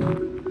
Welcome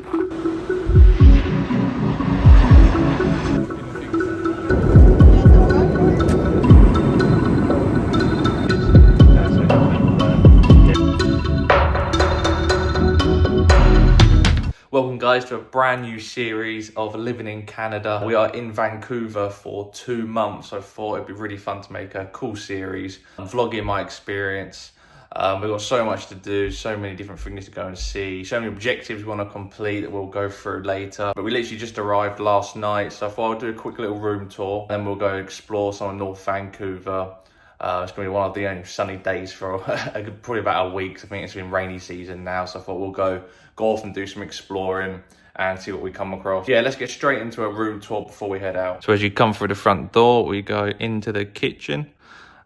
guys to a brand new series of living in Canada. We are in Vancouver for 2 months, so I thought it'd be really fun to make a cool series, vlogging my experience. We've got so much to do, so many different things to go and see, so many objectives we want to complete that we'll go through later. But we literally just arrived last night, so I thought I'll do a quick little room tour, then we'll go explore some of North Vancouver. It's going to be one of the only sunny days for probably about a week. I think it's been rainy season now, so I thought we'll go off and do some exploring and see what we come across. Yeah, let's get straight into a room tour before we head out. So as you come through the front door, we go into the kitchen.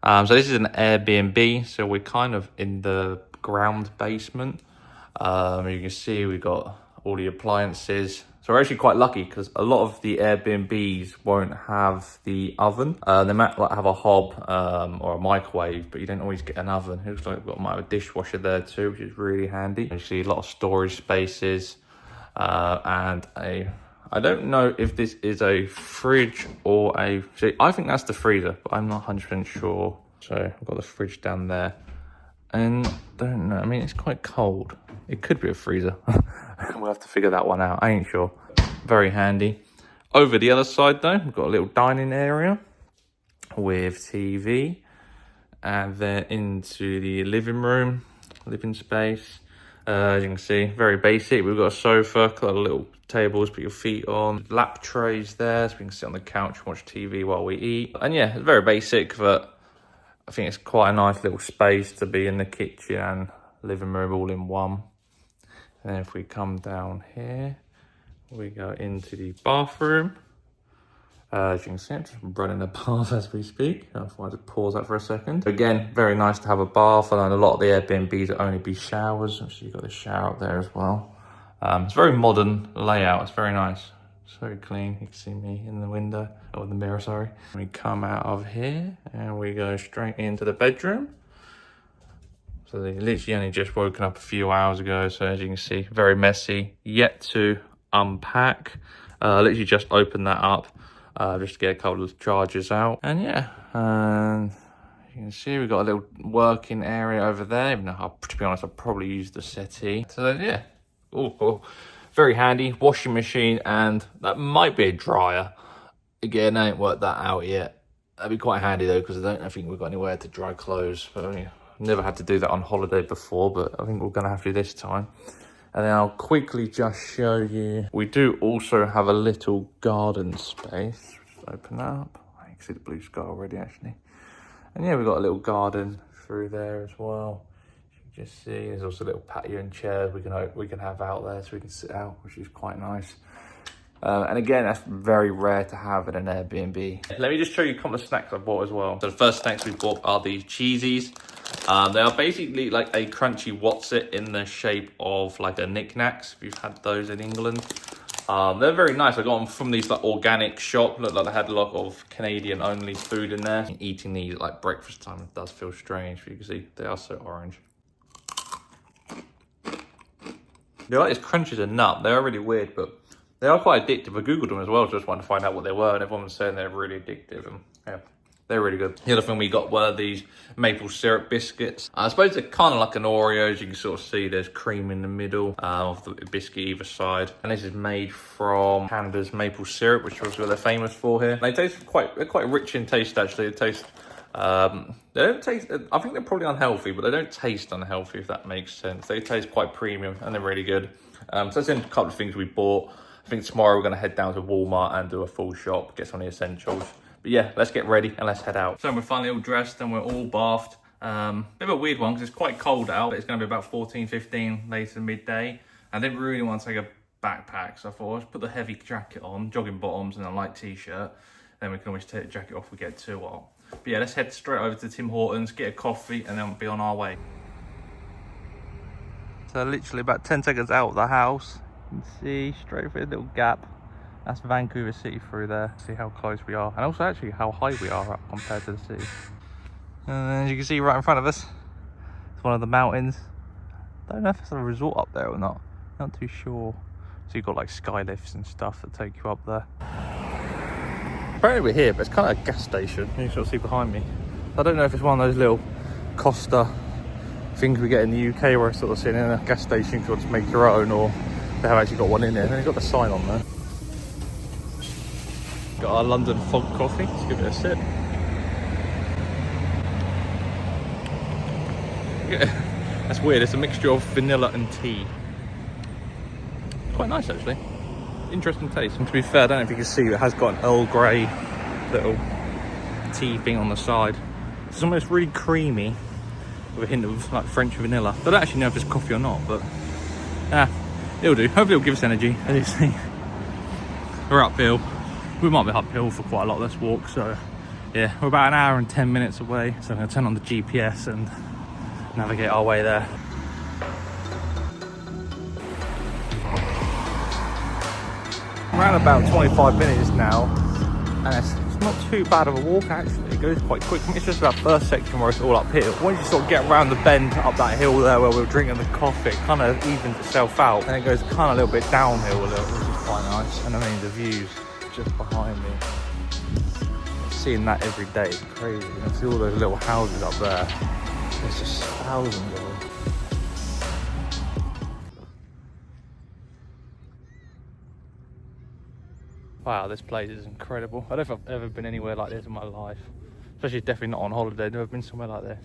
So this is an Airbnb, so we're kind of in the ground basement. You can see we've got all the appliances. So we're actually quite lucky because a lot of the Airbnbs won't have the oven. They might like have a hob or a microwave, but you don't always get an oven. It looks like we've got a dishwasher there too, which is really handy. You see a lot of storage spaces and I don't know if this is a fridge or I think that's the freezer, but I'm not 100% sure. So I've got the fridge down there. And don't know, I mean, it's quite cold. It could be a freezer. We'll have to figure that one out. I ain't sure. Very handy. Over the other side though, we've got a little dining area with TV. And then into the living room, living space. As you can see, very basic. We've got a sofa, got little tables, put your feet on. Lap trays there, so we can sit on the couch and watch TV while we eat. And yeah, it's very basic, but I think it's quite a nice little space to be in the kitchen and living room all in one. And then if we come down here, we go into the bathroom. As you can see, I'm just running a bath as we speak. I thought I'd just pause that for a second. Again, very nice to have a bath. I know a lot of the Airbnbs will only be showers. So you've got the shower up there as well. It's a very modern layout. It's very nice. It's very clean. You can see me in the window, or the mirror, sorry. We come out of here and we go straight into the bedroom. So they literally only just woken up a few hours ago. So as you can see, very messy, yet to unpack. Literally just opened that up just to get a couple of chargers out. And yeah, and you can see we've got a little working area over there. Even though, to be honest, I'll probably use the settee. So yeah, oh, very handy. Washing machine, and that might be a dryer. Again, I ain't worked that out yet. That'd be quite handy though, because I don't think we've got anywhere to dry clothes. But yeah. Never had to do that on holiday before, but I think we're going to have to this time. And then I'll quickly just show you. We do also have a little garden space. Just open that up. I can see the blue sky already, actually. And yeah, we've got a little garden through there as well. You can just see there's also a little patio and chairs we can have out there, so we can sit out, which is quite nice. And again, that's very rare to have in an Airbnb. Let me just show you a couple of snacks I bought as well. So the first snacks we bought are these cheesies. They are basically like a crunchy What's-It in the shape of like a Knick Knacks, if you've had those in England. They're very nice. I got them from these like organic shop. Looked like they had a lot of Canadian only food in there. Eating these at like breakfast time, it does feel strange. You can see they are so orange. They're like as crunchy as a nut. They are really weird, but they are quite addictive. I googled them as well, just wanted to find out what they were, and everyone was saying they're really addictive. And yeah, they're really good. The other thing we got were these maple syrup biscuits. I suppose they're kind of like an Oreo. As you can sort of see, there's cream in the middle of the biscuit either side. And this is made from Canada's maple syrup, which is what they're famous for here. They taste they're quite rich in taste, actually. They taste, they don't taste, I think they're probably unhealthy, but they don't taste unhealthy, if that makes sense. They taste quite premium and they're really good. So that's in a couple of things we bought. I think tomorrow we're going to head down to Walmart and do a full shop, get some of the essentials. But yeah, let's get ready and let's head out. So we're finally all dressed and we're all bathed. Bit of a weird one because it's quite cold out. It's going to be about 14, 15 later midday. I didn't really want to take a backpack, so I thought let's put the heavy jacket on, jogging bottoms and a light t-shirt. Then we can always take the jacket off if we get too hot. But yeah, let's head straight over to Tim Hortons, get a coffee, and then we'll be on our way. So literally about 10 seconds out of the house. You can see straight through a little gap. That's Vancouver City through there. See how close we are, and also actually how high we are up compared to the city. And as you can see right in front of us, it's one of the mountains. Don't know if it's a resort up there or not. Not too sure. So you've got like sky lifts and stuff that take you up there. Apparently we're here, but it's kind of a gas station. You can sort of see behind me. I don't know if it's one of those little Costa things we get in the UK where it's sort of sitting in a gas station, you can just make your own, or they have actually got one in there. And they've got the sign on there. Got our London fog coffee. Let's give it a sip. Yeah, that's weird. It's a mixture of vanilla and tea. Quite nice actually. Interesting taste. And to be fair, I don't know if you can see, it has got an Earl Grey little tea thing on the side. It's almost really creamy with a hint of like French vanilla. I don't actually know if it's coffee or not, but it'll do. Hopefully it'll give us energy. As you see, we're uphill. We might be uphill for quite a lot of this walk, so yeah, we're about an hour and 10 minutes away. So I'm going to turn on the GPS and navigate our way there. Around about 25 minutes now, and it's not too bad of a walk actually. It goes quite quick. It's just that first section where it's all uphill. Once you sort of get around the bend up that hill there where we were drinking the coffee, it kind of evens itself out, and it goes kind of a little bit downhill a little, which is quite nice. And I mean, the views just behind me, seeing that every day is crazy. You can see all those little houses up there. There's just thousands of them. Wow, this place is incredible. I don't think I've ever been anywhere like this in my life. Especially definitely not on holiday. I've never been somewhere like this.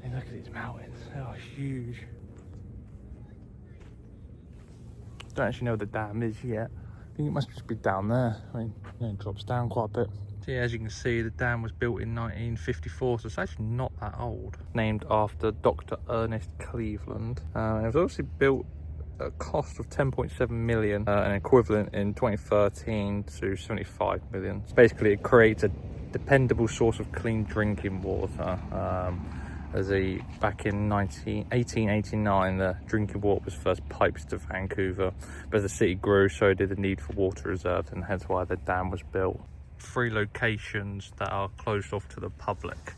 And look at these mountains. They are huge. Don't actually know where the dam is yet. I think it must just be down there. I mean, it drops down quite a bit. So yeah, as you can see, the dam was built in 1954, so it's actually not that old. Named after Dr. Ernest Cleveland. It was obviously built a cost of 10.7 million, an equivalent in 2013 to 75 million. So basically it creates a dependable source of clean drinking water. Back in 1889 the drinking water was first piped to Vancouver, but as the city grew, so did the need for water reserves, and hence why the dam was built. 3 locations that are closed off to the public,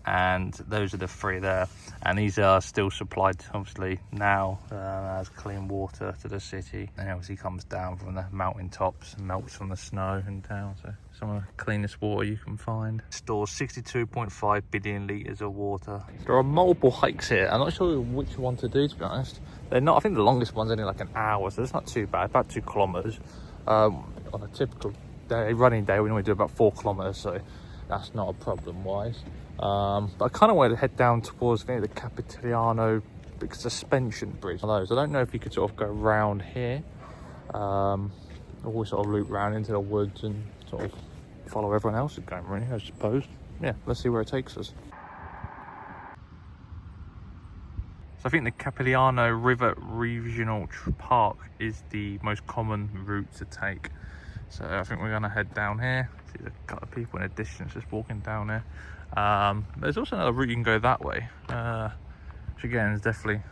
and those are the 3 there, and these are still supplied obviously now as clean water to the city, and obviously comes down from the mountain tops and melts from the snow and down, so some of the cleanest water you can find. It stores 62.5 billion litres of water. There are multiple hikes here. I'm not sure which one to do, to be honest. They're not, I think the longest one's only like an hour, so it's not too bad, about 2 kilometres. On a typical day, running day, we normally do about 4 kilometres, so that's not a problem wise. But I kind of wanted to head down towards the Capitaliano big suspension bridge. I don't know if you could sort of go around here, or sort of loop round into the woods and sort of follow everyone else is going, really, I suppose. Yeah, let's see where it takes us. So I think the Capitaliano River Regional Park is the most common route to take. So I think we're going to head down here. See a couple of people in the distance just walking down there. There's also another route you can go that way, which again is definitely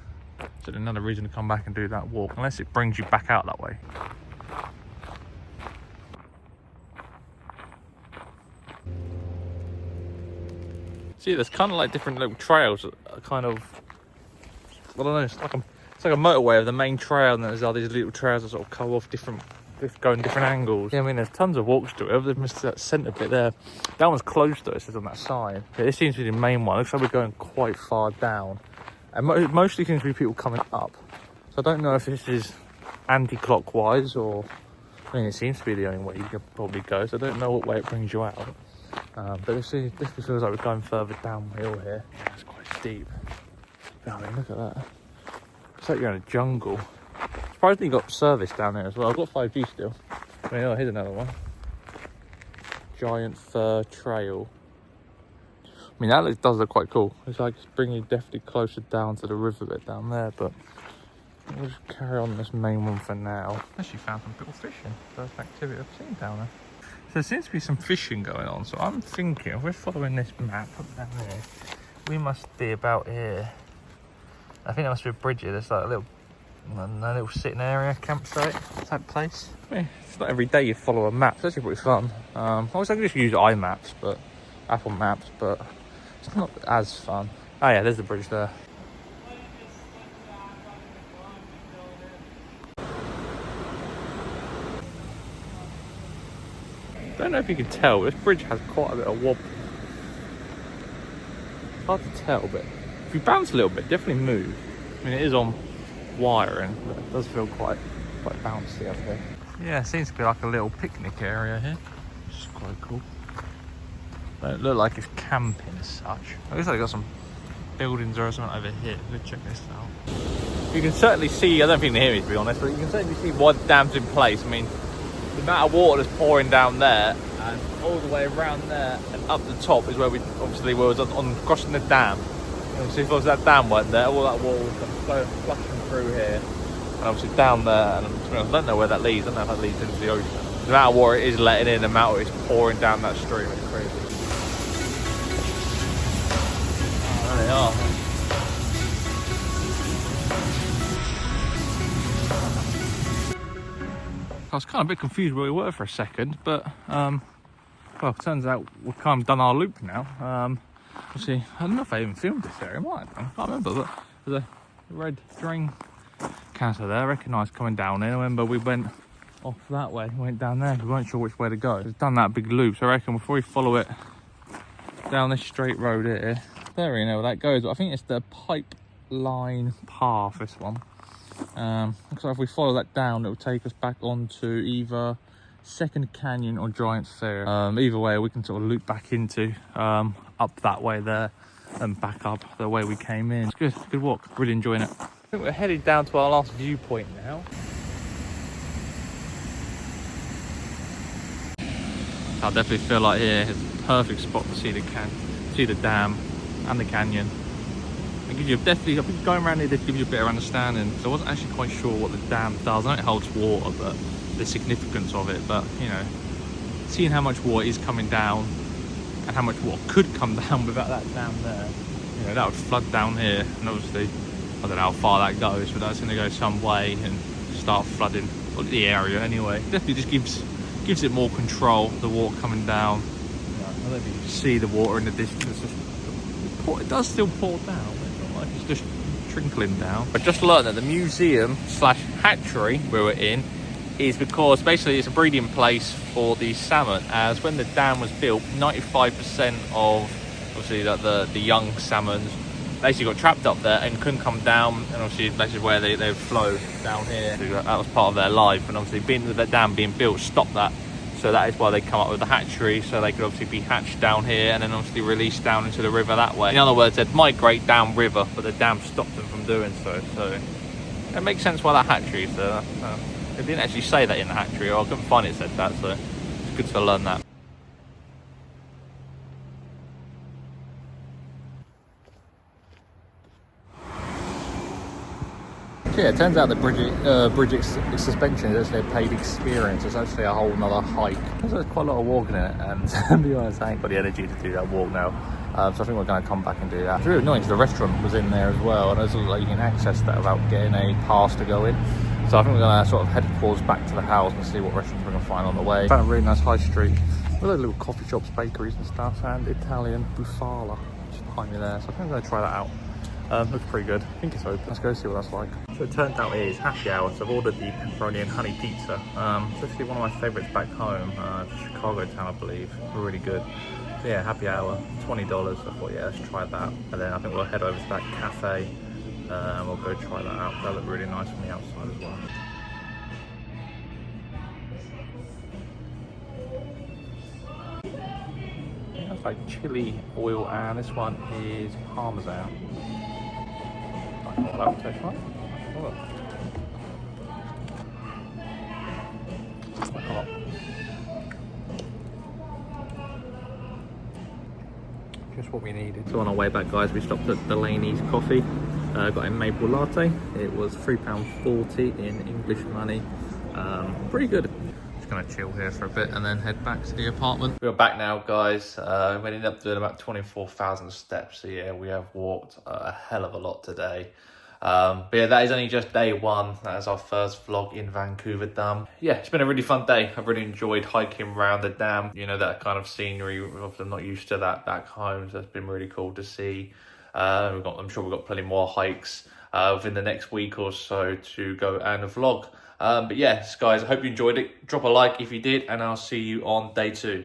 another reason to come back and do that walk, unless it brings you back out that way. See, there's kind of like different little trails that are kind of, I don't know, it's like a motorway of the main trail, and there's all these little trails that sort of go off go in different angles. Yeah, I mean, there's tons of walks to it. They've missed that centre bit there. That one's closed though, it says on that sign. But this seems to be the main one. Looks like we're going quite far down. And mostly seems to be people coming up. So I don't know if this is anti-clockwise or, I mean, it seems to be the only way you could probably go. So I don't know what way it brings you out. But this feels like we're going further downhill here. It's quite steep. I mean, look at that. It's like you're in a jungle. Surprisingly, you got service down there as well. I've got 5G still. I mean, oh, here's another one. Giant Fir Trail. I mean, that does look quite cool. It's like it's bringing you definitely closer down to the river bit down there, but we'll just carry on this main one for now. Actually found some people fishing. First activity I've seen down there. So there seems to be some fishing going on. So I'm thinking, if we're following this map up down there, we must be about here. I think there must be a bridge here. There's like a little sitting area, campsite type place. I mean, it's not every day you follow a map. It's actually pretty fun. Obviously I can just use iMaps, but Apple Maps, but it's not as fun. Oh yeah, there's the bridge there. Don't know if you can tell, this bridge has quite a bit of wobble. Hard to tell, but if you bounce a little bit, definitely move. I mean, it is on wiring, but it does feel quite bouncy up here. Yeah, it seems to be like a little picnic area here, which is quite cool. Don't look like it's camping as such. It looks like they've got some buildings or something over here. Let's check this out. You can certainly see, I don't think they hear me to be honest, but you can certainly see why the dam's in place. I mean, the amount of water that's pouring down there and all the way around there and up the top is where we obviously was on crossing the dam. And obviously if that dam weren't there, all that water was flushing through here. And obviously down there, and I don't know where that leads. I don't know if that leads into the ocean. The amount of water it is letting in, the amount it's pouring down that stream is crazy. Oh, there they are. I was kind of a bit confused where we were for a second, but well, it turns out we've kind of done our loop now. Obviously, I don't know if I even filmed this area. I might have done. I can't remember, but there's a red drain canister there. I recognised coming down here. I remember we went off that way, went down there. We weren't sure which way to go. We've done that big loop, so I reckon before we follow it down this straight road here, there you know where that goes. But I think it's the pipeline path, this one. So if we follow that down, it will take us back onto either Second Canyon or Giant's Fair. Either way, we can sort of loop back into up that way there and back up the way we came in. It's good walk. Really enjoying it. I think we're headed down to our last viewpoint now. I definitely feel like here is a perfect spot to see the dam and the canyon. It gives you definitely, I think going around here, this gives you a bit of understanding. So I wasn't actually quite sure what the dam does. I know it holds water, but the significance of it. But you know, seeing how much water is coming down and how much water could come down without that dam there, you know, that would flood down here. And obviously, I don't know how far that goes, but that's going to go some way and start flooding the area anyway. Definitely just gives it more control. The water coming down. You know, I don't know if you can see the water in the distance. It does still pour down. It's just trickling down. I just learned that the museum / hatchery we were in is because basically it's a breeding place for the salmon, as when the dam was built, 95% of obviously the young salmons basically got trapped up there and couldn't come down, and obviously this is where they would flow down here. So that was part of their life, and obviously being with the dam being built stopped that. So that is why they come up with the hatchery, so they could obviously be hatched down here and then obviously released down into the river that way. In other words, they'd migrate down river, but the dam stopped them from doing so. So it makes sense why that hatchery is there. They didn't actually say that in the hatchery, or I couldn't find it said that, so it's good to learn that. Yeah, it turns out that bridge suspension is actually a paid experience. It's actually a whole nother hike. There's quite a lot of walking in it, and to be honest, I ain't got the energy to do that walk now. So I think we're going to come back and do that. It's really annoying because the restaurant was in there as well, and it's like you can access that without getting a pass to go in. So I think we're going to sort of head towards back to the house and see what restaurants we're going to find on the way. Found a really nice high street with little coffee shops, bakeries and stuff, and Italian Bufala just behind me there. So I think I'm going to try that out. Looks pretty good. I think it's open. Let's go see what that's like. So it turned out it is happy hour, so I've ordered the pepperoni and honey pizza. It's actually one of my favourites back home, Chicago town, I believe. Really good. So yeah, happy hour, $20. I thought, yeah, let's try that. And then I think we'll head over to that cafe and we'll go try that out. That looked really nice from the outside as well. That's like chili oil, and this one is parmesan. I thought that would taste right. Quite hot. Just what we needed. So on our way back, guys, we stopped at Delaney's Coffee. Got a maple latte. It was £3.40 in English money. Pretty good. Gonna chill here for a bit and then head back to the apartment. We're back now, guys. We ended up doing about 24,000 steps. So yeah, we have walked a hell of a lot today. But yeah, that is only just day one. That is our first vlog in Vancouver done. Yeah, it's been a really fun day. I've really enjoyed hiking around the dam. You know, that kind of scenery. We're often not used to that back home, so it's been really cool to see. I'm sure we've got plenty more hikes within the next week or so to go and vlog. But yes, guys, I hope you enjoyed it. Drop a like if you did, and I'll see you on day 2.